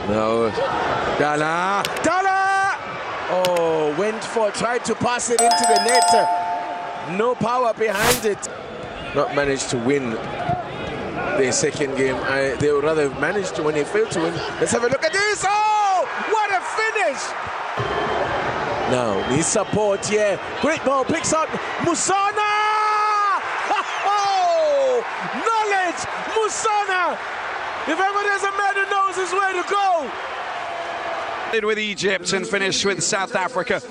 No. Dala! Oh, tried to pass it into the net. No power behind it. Not managed to win their second game. They would rather have managed to when they failed to win. Let's have a look at this. Oh, what a finish! Now, needs support here. Great ball, picks up Musona! Oh, knowledge! Musona! If ever there's a man who knows his way to go. With Egypt and finished with South Africa.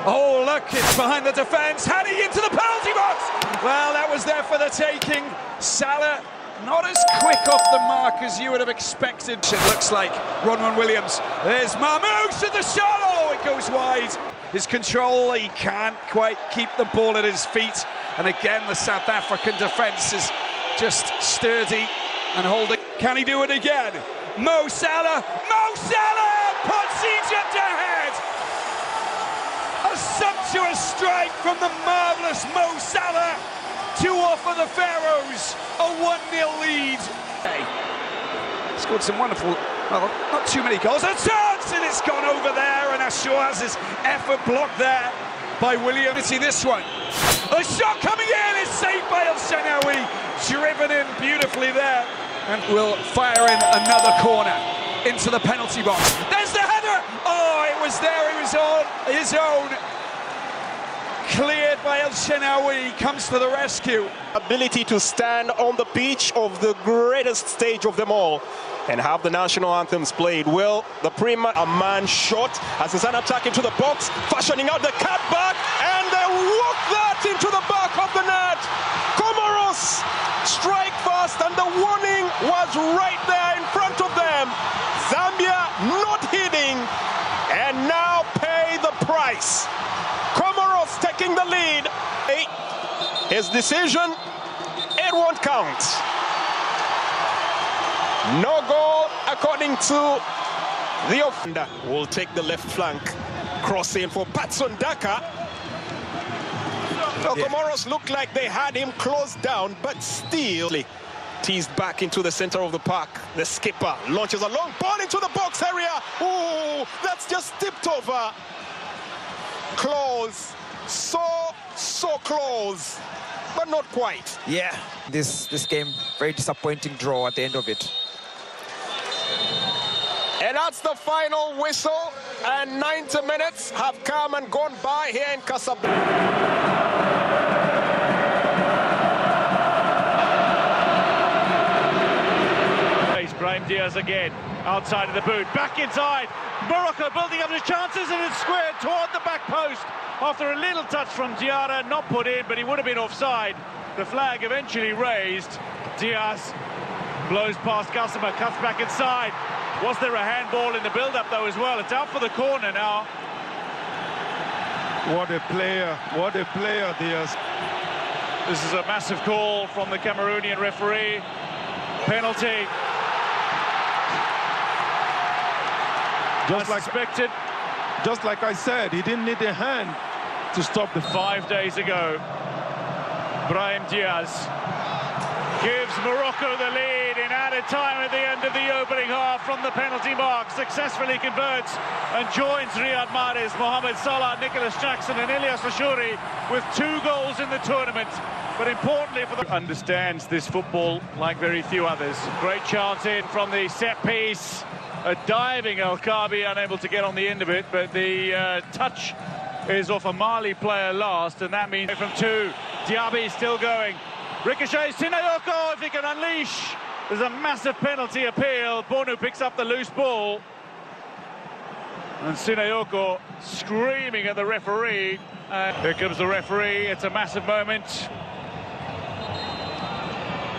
Oh, look, it's behind the defence, heading into the penalty box. Well, that was there for the taking. Salah not as quick off the mark as you would have expected. It looks like Ronwen Williams. There's Mamouche at the shot. Oh, it goes wide. His control, he can't quite keep the ball at his feet. And again, the South African defence is just sturdy and holding. Can he do it again? Mo Salah puts Egypt ahead. A sumptuous strike from the marvellous Mo Salah to offer the Pharaohs a 1-0 lead. Scored some wonderful, well, not too many goals. A chance, and it's gone over there, and Ashur has his effort blocked there by Williams. See this one. A shot coming in, it's saved by El Shenawi, driven in beautifully there, and will fire in another corner into the penalty box. There's the header. Oh, it was there. It was on his own. Cleared by El Shenawi, comes to the rescue. Ability to stand on the pitch of the greatest stage of them all and have the national anthems played. Will the Prima, a man shot as his an attack into the box, fashioning out the cutback, and they walk that into the back of the net. Comoros strike fast, and the warning was right there in front of them. Zambia not hitting, and now pay the price. Comoros taking the lead. His decision, it won't count. No goal according to the offender. Will take the left flank, crossing for Patson Daka. So Comoros looked like they had him closed down, but still teased back into the center of the park. The skipper launches a long ball into the box area. Ooh, that's just tipped over. Close, so close, but not quite. Yeah, this game, very disappointing draw at the end of it. And that's the final whistle, and 90 minutes have come and gone by here in Casablanca. Brahim Diaz again, outside of the boot, back inside. Morocco building up his chances, and it's squared toward the back post after a little touch from Diarra, not put in, but he would have been offside. The flag eventually raised. Diaz blows past Gassama, cuts back inside. Was there a handball in the build-up though as well? It's out for the corner now. What a player, Diaz. This is a massive call from the Cameroonian referee. Penalty. Just like I said, he didn't need a hand to stop the 5 days ago. Brahim Diaz gives Morocco the lead in added time at the end of the opening half from the penalty mark. Successfully converts and joins Riyad Mahrez, Mohamed Salah, Nicholas Jackson and Ilyas Ashuri with 2 goals in the tournament. But importantly for the understands this football like very few others. Great chance in from the set piece. A diving El Kabi, unable to get on the end of it, but the touch is off a Mali player last, and that means from 2. Diaby still going. Ricochet, Sinayoko, if he can unleash. There's a massive penalty appeal. Bonu picks up the loose ball. And Sinayoko screaming at the referee. Here comes the referee. It's a massive moment.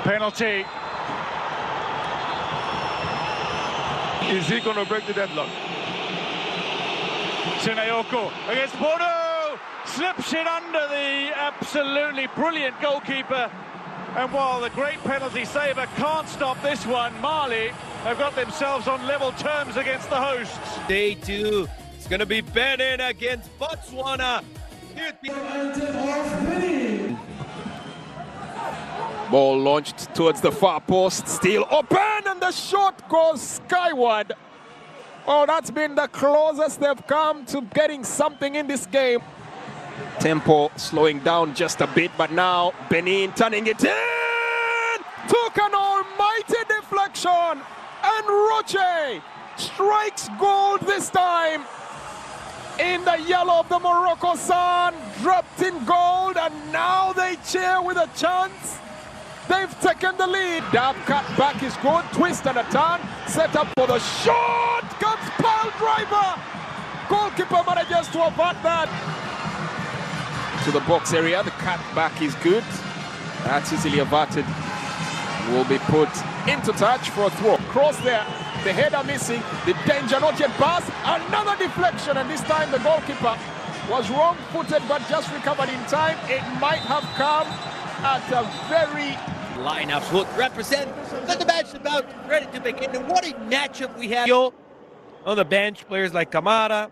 Penalty. Is he going to break the deadlock? Sinayoko against Bono, slips it under the absolutely brilliant goalkeeper. And while the great penalty saver can't stop this one, Mali have got themselves on level terms against the hosts. Day 2, it's going to be Benin against Botswana. Ball launched towards the far post, still open, and the shot goes skyward. Oh, that's been the closest they've come to getting something in this game. Tempo slowing down just a bit, but now Benin turning it in! Took an almighty deflection, and Roche strikes gold this time. In the yellow of the Morocco sun, dropped in gold, and now they cheer with a chance. They've taken the lead. Dab cut back is good, twist and a turn, set up for the shot, comes pile driver. Goalkeeper manages to avert that. To the box area, the cut back is good. That's easily averted. Will be put into touch for a throw. Cross there, the header missing, the danger not yet passed, another deflection, and this time the goalkeeper was wrong-footed but just recovered in time. It might have come at a very... Lineups will represent that the match is about ready to begin. And what a matchup we have on the bench. Players like Kamara.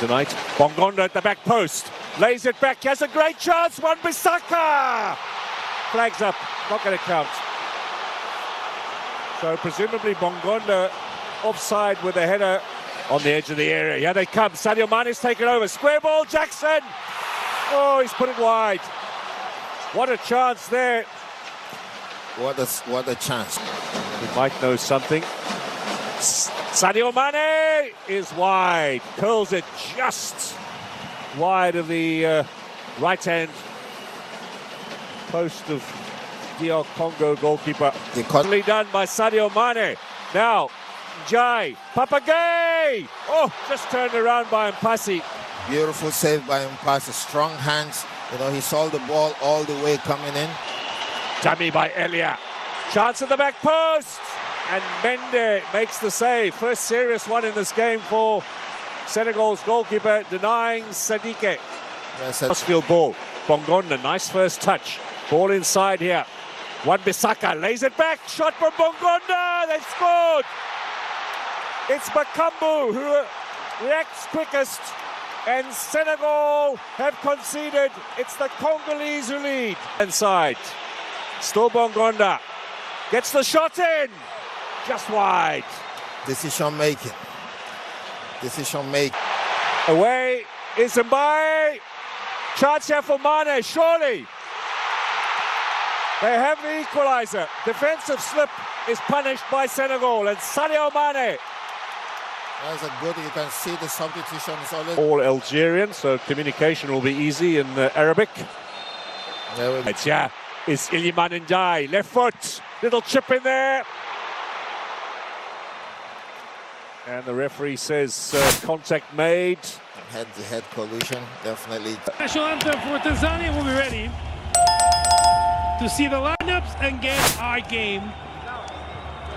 Tonight, Bongonda at the back post. Lays it back, he has a great chance. Wan-Bissaka! Flags up, not going to count. So presumably Bongonda offside with a header on the edge of the area. Here they come. Sadio Mane's taken over. Square ball, Jackson! Oh, he's put it wide. What a chance there. What a chance. He might know something. Sadio Mane is wide. Curls it just wide of the right hand post of DR Congo goalkeeper. Quickly done by Sadio Mane. Now, Jai, Papagay! Oh, just turned around by Mpasi. Beautiful save by Mpasi. Strong hands. You know, he saw the ball all the way coming in. Dummy by Elia. Chance at the back post. And Mende makes the save. First serious one in this game for Senegal's goalkeeper, denying Sadike. Crossfield ball. Bongonda, nice first touch. Ball inside here. Wan-Bissaka lays it back. Shot from Bongonda. They scored. It's Bakambu who reacts quickest. And Senegal have conceded. It's the Congolese who lead. Inside. Still Bongonda. Gets the shot in. Just wide. Decision making. Away is Mbaye. Chance here for Mane, surely. They have the equalizer. Defensive slip is punished by Senegal, and Sadio Mane. That's a good, you can see the substitution is already... All Algerian, so communication will be easy in Arabic. It's is Iliman Ndiaye, left foot, little chip in there. And the referee says contact made. Head-to-head collision, definitely. National anthem for Tanzania will be ready to see the lineups and get our game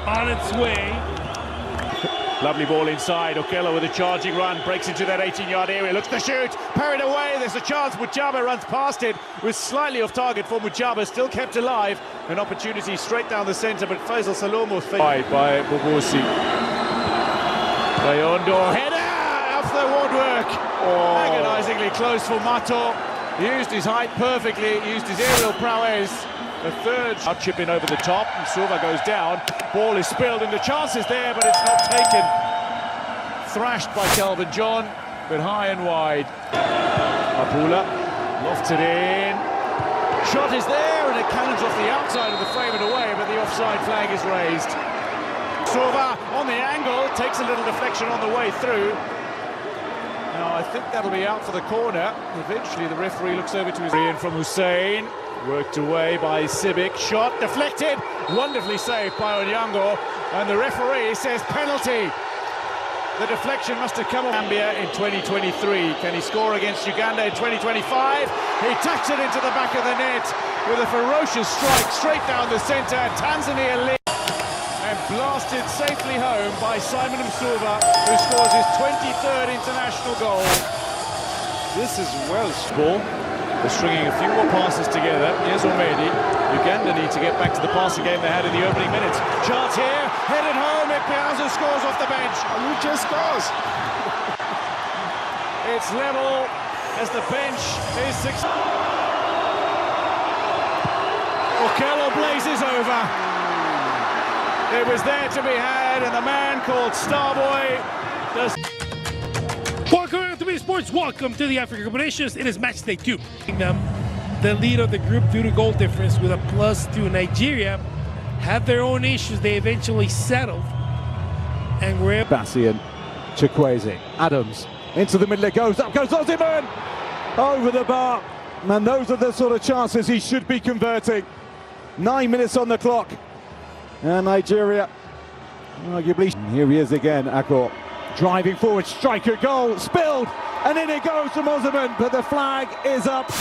on its way. Lovely ball inside. Okello with a charging run, breaks into that 18-yard area, looks to shoot, parried away, there's a chance. Mujaba runs past it, was slightly off target for Mujaba, still kept alive. An opportunity straight down the centre, but Faisal Salomo by Bobosi. Bayondo, header off the woodwork. Agonisingly close for Mato. Used his height perfectly, used his aerial prowess. The third chip in over the top, and Silva goes down. Ball is spilled, and the chance is there, but it's not taken. Thrashed by Calvin John, but high and wide. Apula lofted in. Shot is there, and it cannons off the outside of the frame and away, but the offside flag is raised. Silva on the angle, takes a little deflection on the way through. Now, I think that'll be out for the corner. Eventually, the referee looks over to his in from Hussein. Worked away by Sibic. Shot deflected. Wonderfully saved by Onyango. And the referee says penalty. The deflection must have come off Zambia in 2023. Can he score against Uganda in 2025? He tucks it into the back of the net with a ferocious strike straight down the centre. Tanzania lead. And blasted safely home by Simon Msuva, who scores his 23rd international goal. This is Welsh ball. They're stringing a few more passes together. Here's Omedi. Uganda need to get back to the passing game they had in the opening minutes. Chance here, headed home. Piazza scores off the bench. Lucha scores. It's level as the bench is 6. Okello blazes over. It was there to be had, and the man called Starboy does. Welcome to Sports. Welcome to the African Cup of Nations. It is match day 2. The lead of the group due to goal difference with a +2. Nigeria had their own issues. They eventually settled, and we're Bassian, Chukwueze, Adams into the middle. It goes up, goes Osimhen over the bar. Man, those are the sort of chances he should be converting. 9 minutes on the clock, and Nigeria arguably. And here he is again, Akor. Driving forward, striker goal, spilled, and in it goes from Osimhen, but the flag is up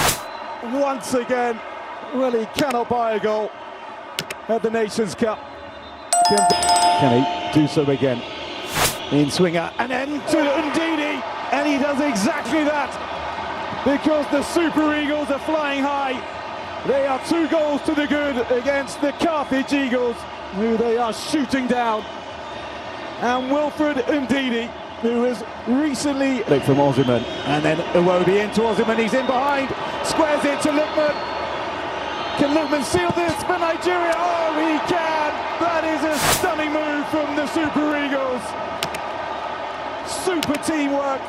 once again. Well, he cannot buy a goal at the Nations Cup. Can he do so again? In swinger, and then to Ndidi, and he does exactly that, because the Super Eagles are flying high. They are 2 goals to the good against the Carthage Eagles, who they are shooting down. And Wilfred Ndidi, who has recently looked from Osimhen, and then Iwobi into Osimhen. He's in behind, squares it to Lookman. Can Lookman seal this for Nigeria? Oh, he can! That is a stunning move from the Super Eagles. Super teamwork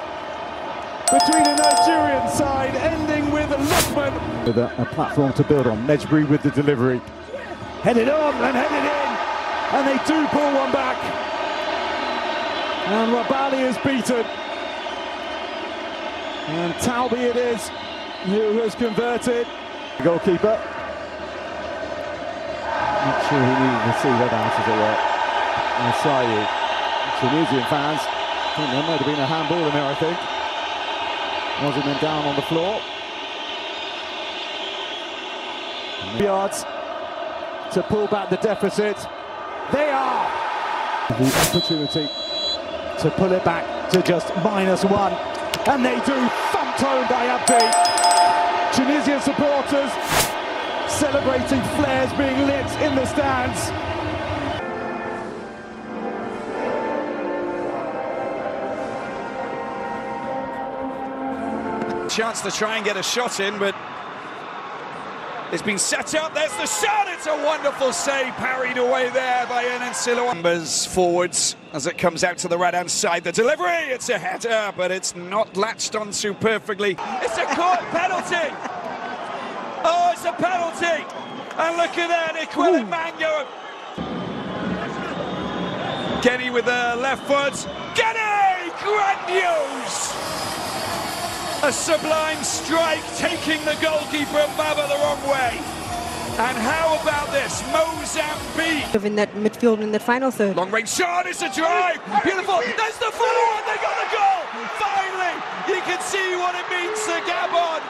between the Nigerian side, ending with Lookman. With a platform to build on. Medjbury with the delivery. Headed on and headed in, and they do pull one back. And Rabali is beaten. And Talbi it is who has converted. Goalkeeper. Not sure he needed to see that out, as it were. And Sayu, Tunisian fans, I think there might have been a handball in there, I think. Osimhen down on the floor. Yards to pull back the deficit. They are the opportunity to pull it back to just -1, and they do, thumped home by Abdi. Tunisian supporters celebrating, flares being lit in the stands. Chance to try and get a shot in, but it's been set up. There's the shot. It's a wonderful save, parried away there by Enansilo. Numbers forwards as it comes out to the right-hand side. The delivery, it's a header, but it's not latched onto perfectly. It's a court penalty. Oh, it's a penalty. And look at that, Ikwele Mango. Kenny with the left foot. Kenny, grandiose. A sublime strike, taking the goalkeeper Baba the wrong way. And how about this? Mozambique. In that midfield in that final third. Long range shot, it's a drive. Beautiful. There's the follow-on. They got the goal. Finally, you can see what it means to Gabon.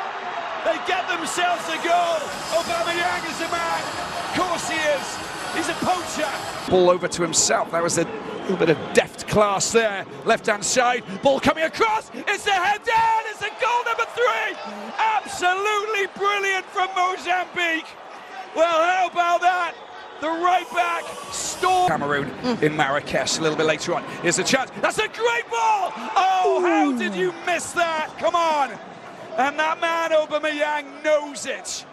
They get themselves a goal. Aubameyang is a man. Of course he is. He's a poacher. Ball over to himself. That was a little bit of deft class there. Left-hand side. Ball coming across. It's a head down. It's a goal number 3. Absolutely brilliant from Mozambique. Well, how about that? The right back, Storm. Cameroon in Marrakesh a little bit later on. Here's a chance. That's a great ball. Oh, how did you miss that? Come on. And that man, Aubameyang, knows it.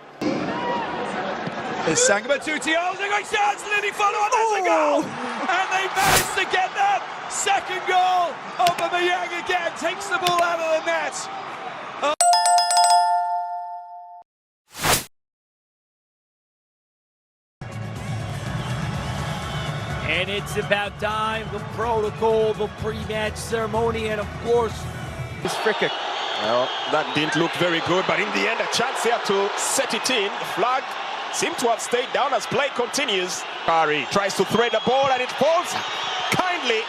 It's Sanga Batuti. Oh, it's a great chance. And then he follow on. That's a goal. And they managed to get that second goal. Aubameyang again takes the ball out of the net. And it's about time, the protocol, the pre-match ceremony, and of course, this free kick. Well, that didn't look very good, but in the end, a chance here to set it in. The flag seemed to have stayed down as play continues. Ari tries to thread the ball, and it falls kindly.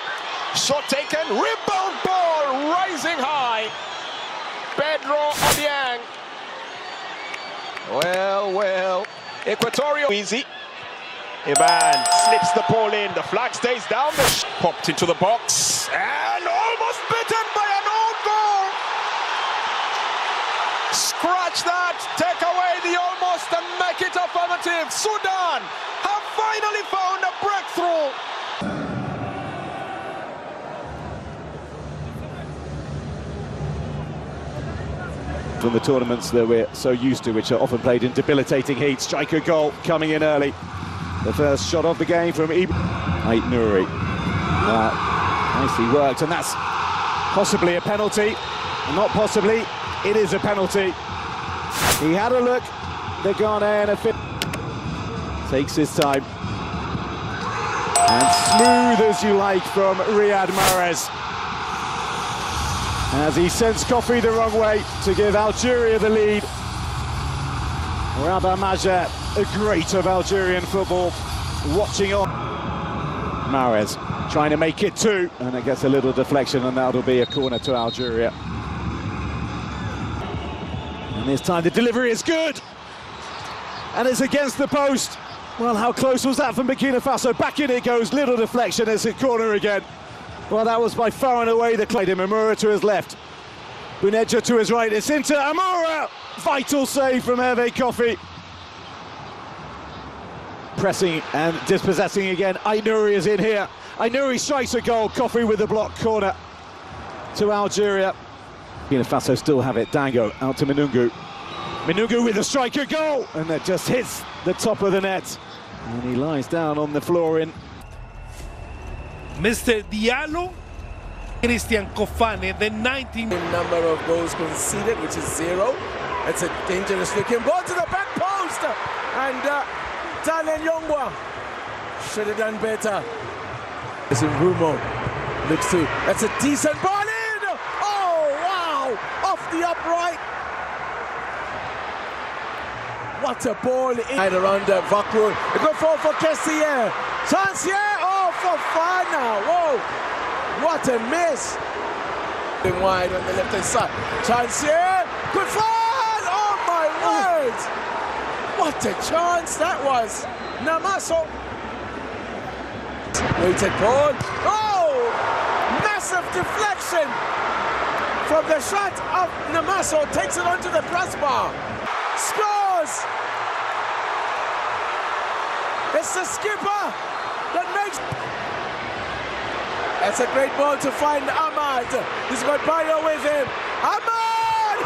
Shot taken, rebound ball, rising high. Pedro Obiang. Well, Equatorial easy. Ivan slips the ball in, the flag stays down, popped into the box, and almost bitten by an own goal. Scratch that, take away the almost and make it affirmative. Sudan have finally found a breakthrough. From the tournaments that we're so used to, which are often played in debilitating heat. Striker goal coming in early. The first shot of the game from Ibrahim. Ait Nouri. Nicely worked, and that's possibly a penalty. Not possibly, it is a penalty. He had a look, the Ghanaian takes his time. And smooth as you like from Riyad Mahrez. As he sends Kofi the wrong way to give Algeria the lead. Rabah Majer, a great of Algerian football, watching on. Mahrez trying to make it 2, and it gets a little deflection, and that'll be a corner to Algeria. And this time the delivery is good, and it's against the post. Well, how close was that from Burkina Faso? Back in it goes, little deflection, it's a corner again. Well, that was by far and away the claim. Amura to his left, Buneja to his right, it's into Amura! Vital save from Hervé Kofi. Pressing and dispossessing again, Ait Nouri is in here. Ait Nouri strikes a goal, Kofi with the block corner to Algeria. Burkina Faso still have it, Dango out to Minungu. Minungu with a striker goal, and that just hits the top of the net. And he lies down on the floor in. Mr. Diallo, Christian Kofane, the 19th number of goals conceded, which is 0. It's a dangerous looking ball to the back post, and Talen Yongwa should have done better. It's in Rumo, looks to, that's a decent ball in! Oh wow, off the upright. What a ball in. Right around the Vakru, they go for Kessier. Chance here, oh Fofana, whoa, what a miss. Wide on the left hand side, chance here, good fun, oh my word. What a chance that was. Namaso. Weighted ball. Oh! Massive deflection from the shot of Namaso. Takes it onto the crossbar. Scores! It's the skipper that makes... That's a great ball to find Ahmad. He's got Bayo with him. Ahmad!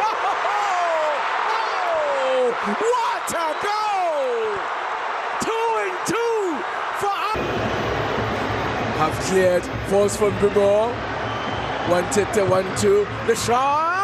Oh! What a goal! 2-2 for Ahmad. Have cleared, falls from Bruno. Wanted to 1-2. The shot!